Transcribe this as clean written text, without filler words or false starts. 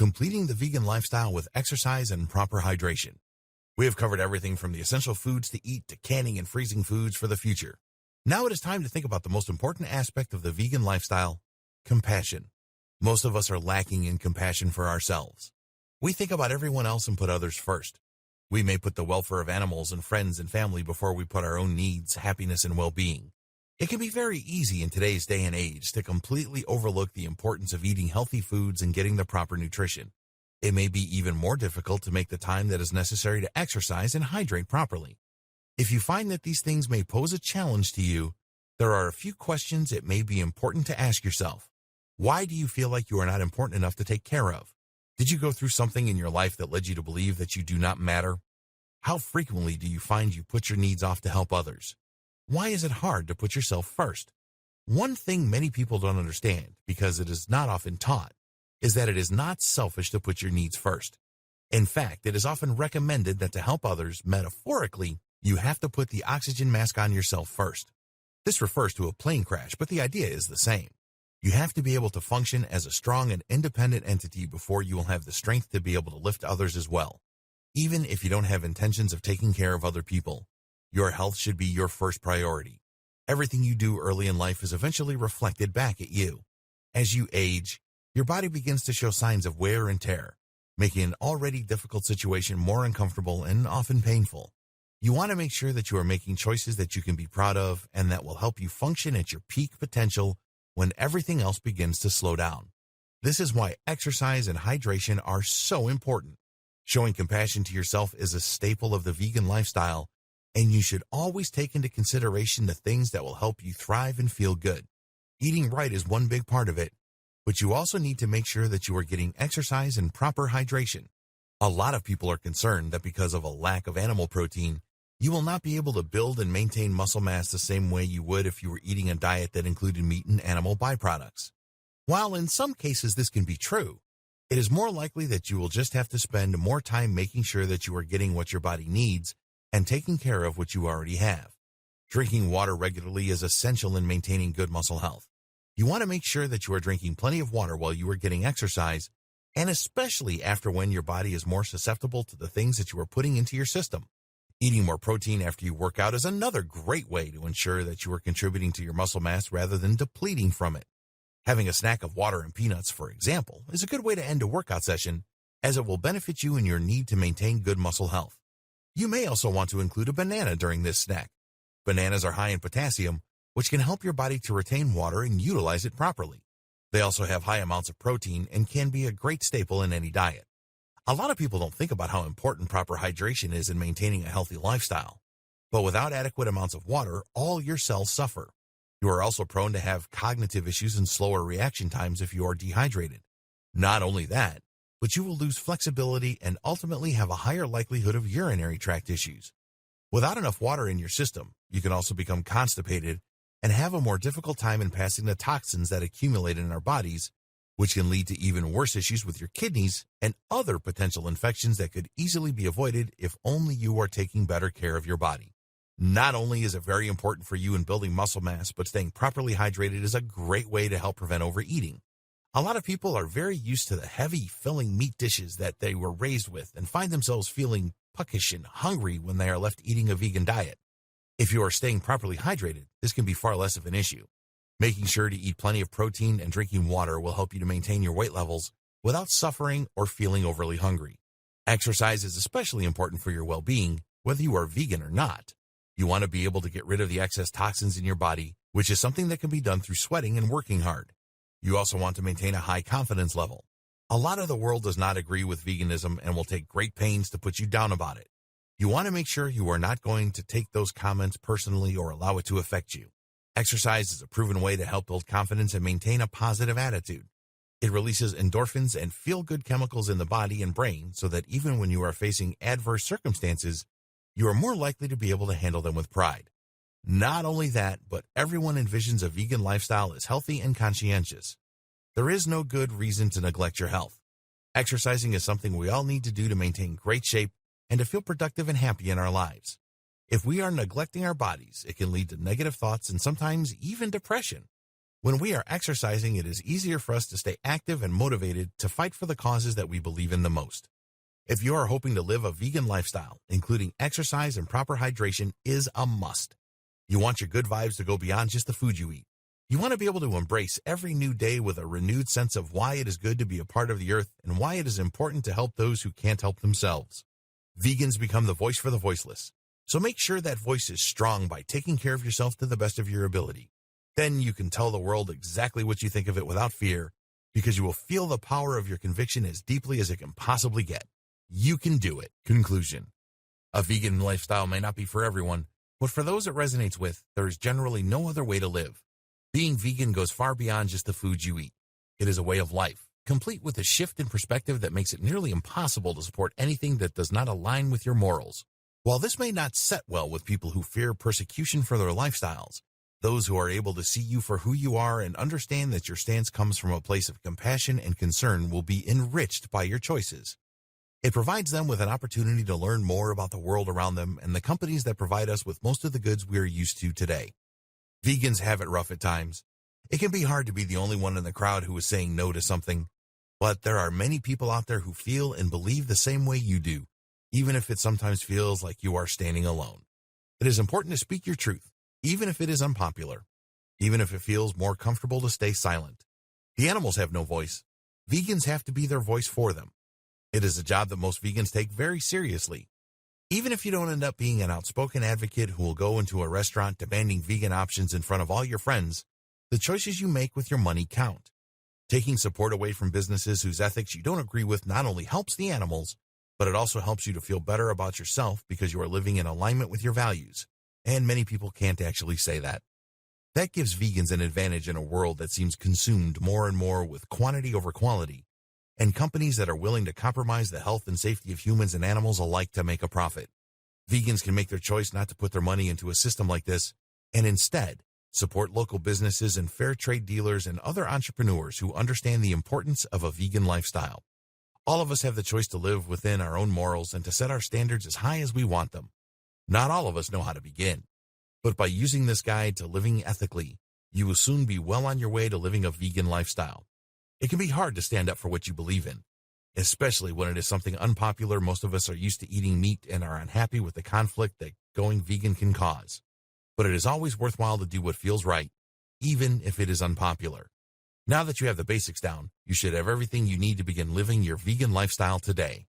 completing the vegan lifestyle with exercise and proper hydration. We have covered everything from the essential foods to eat to canning and freezing foods for the future. Now it is time to think about the most important aspect of the vegan lifestyle, compassion. Most of us are lacking in compassion for ourselves. We think about everyone else and put others first. We may put the welfare of animals and friends and family before we put our own needs, happiness, and well-being. It can be very easy in today's day and age to completely overlook the importance of eating healthy foods and getting the proper nutrition. It may be even more difficult to make the time that is necessary to exercise and hydrate properly. If you find that these things may pose a challenge to you, there are a few questions it may be important to ask yourself. Why do you feel like you are not important enough to take care of? Did you go through something in your life that led you to believe that you do not matter? How frequently do you find you put your needs off to help others? Why is it hard to put yourself first? One thing many people don't understand, because it is not often taught, is that it is not selfish to put your needs first. In fact, it is often recommended that to help others, metaphorically, you have to put the oxygen mask on yourself first. This refers to a plane crash, but the idea is the same. You have to be able to function as a strong and independent entity before you will have the strength to be able to lift others as well. Even if you don't have intentions of taking care of other people, your health should be your first priority. Everything you do early in life is eventually reflected back at you. As you age, your body begins to show signs of wear and tear, making an already difficult situation more uncomfortable and often painful. You want to make sure that you are making choices that you can be proud of and that will help you function at your peak potential when everything else begins to slow down. This is why exercise and hydration are so important. Showing compassion to yourself is a staple of the vegan lifestyle, and you should always take into consideration the things that will help you thrive and feel good. Eating right is one big part of it, but you also need to make sure that you are getting exercise and proper hydration. A lot of people are concerned that because of a lack of animal protein, you will not be able to build and maintain muscle mass the same way you would if you were eating a diet that included meat and animal byproducts. While in some cases this can be true, it is more likely that you will just have to spend more time making sure that you are getting what your body needs and taking care of what you already have. Drinking water regularly is essential in maintaining good muscle health. You want to make sure that you are drinking plenty of water while you are getting exercise, and especially after when your body is more susceptible to the things that you are putting into your system. Eating more protein after you work out is another great way to ensure that you are contributing to your muscle mass rather than depleting from it. Having a snack of water and peanuts, for example, is a good way to end a workout session, as it will benefit you in your need to maintain good muscle health. You may also want to include a banana during this snack. Bananas are high in potassium, which can help your body to retain water and utilize it properly. They also have high amounts of protein and can be a great staple in any diet. A lot of people don't think about how important proper hydration is in maintaining a healthy lifestyle. But without adequate amounts of water, all your cells suffer. You are also prone to have cognitive issues and slower reaction times if you are dehydrated. Not only that, but you will lose flexibility and ultimately have a higher likelihood of urinary tract issues. Without enough water in your system, you can also become constipated and have a more difficult time in passing the toxins that accumulate in our bodies, which can lead to even worse issues with your kidneys and other potential infections that could easily be avoided if only you are taking better care of your body. Not only is it very important for you in building muscle mass, but staying properly hydrated is a great way to help prevent overeating. A lot of people are very used to the heavy, filling meat dishes that they were raised with and find themselves feeling puckish and hungry when they are left eating a vegan diet. If you are staying properly hydrated, this can be far less of an issue. Making sure to eat plenty of protein and drinking water will help you to maintain your weight levels without suffering or feeling overly hungry. Exercise is especially important for your well-being, whether you are vegan or not. You want to be able to get rid of the excess toxins in your body, which is something that can be done through sweating and working hard. You also want to maintain a high confidence level. A lot of the world does not agree with veganism and will take great pains to put you down about it. You want to make sure you are not going to take those comments personally or allow it to affect you. Exercise is a proven way to help build confidence and maintain a positive attitude. It releases endorphins and feel-good chemicals in the body and brain so that even when you are facing adverse circumstances, you are more likely to be able to handle them with pride. Not only that, but everyone envisions a vegan lifestyle as healthy and conscientious. There is no good reason to neglect your health. Exercising is something we all need to do to maintain great shape and to feel productive and happy in our lives. If we are neglecting our bodies, it can lead to negative thoughts and sometimes even depression. When we are exercising, it is easier for us to stay active and motivated to fight for the causes that we believe in the most. If you are hoping to live a vegan lifestyle, including exercise and proper hydration is a must. You want your good vibes to go beyond just the food you eat. You want to be able to embrace every new day with a renewed sense of why it is good to be a part of the earth and why it is important to help those who can't help themselves. Vegans become the voice for the voiceless. So make sure that voice is strong by taking care of yourself to the best of your ability. Then you can tell the world exactly what you think of it without fear, because you will feel the power of your conviction as deeply as it can possibly get. You can do it. Conclusion. A vegan lifestyle may not be for everyone, but for those it resonates with, there is generally no other way to live. Being vegan goes far beyond just the foods you eat. It is a way of life, complete with a shift in perspective that makes it nearly impossible to support anything that does not align with your morals. While this may not set well with people who fear persecution for their lifestyles, those who are able to see you for who you are and understand that your stance comes from a place of compassion and concern will be enriched by your choices. It provides them with an opportunity to learn more about the world around them and the companies that provide us with most of the goods we are used to today. Vegans have it rough at times. It can be hard to be the only one in the crowd who is saying no to something, but there are many people out there who feel and believe the same way you do, even if it sometimes feels like you are standing alone. It is important to speak your truth, even if it is unpopular, even if it feels more comfortable to stay silent. The animals have no voice. Vegans have to be their voice for them. It is a job that most vegans take very seriously. Even if you don't end up being an outspoken advocate who will go into a restaurant demanding vegan options in front of all your friends, the choices you make with your money count. Taking support away from businesses whose ethics you don't agree with not only helps the animals, but it also helps you to feel better about yourself because you are living in alignment with your values. And many people can't actually say that. That gives vegans an advantage in a world that seems consumed more and more with quantity over quality, and companies that are willing to compromise the health and safety of humans and animals alike to make a profit. Vegans can make their choice not to put their money into a system like this, and instead support local businesses and fair trade dealers and other entrepreneurs who understand the importance of a vegan lifestyle. All of us have the choice to live within our own morals and to set our standards as high as we want them. Not all of us know how to begin, but by using this guide to living ethically, you will soon be well on your way to living a vegan lifestyle. It can be hard to stand up for what you believe in, especially when it is something unpopular. Most of us are used to eating meat and are unhappy with the conflict that going vegan can cause. But it is always worthwhile to do what feels right, even if it is unpopular. Now that you have the basics down, you should have everything you need to begin living your vegan lifestyle today.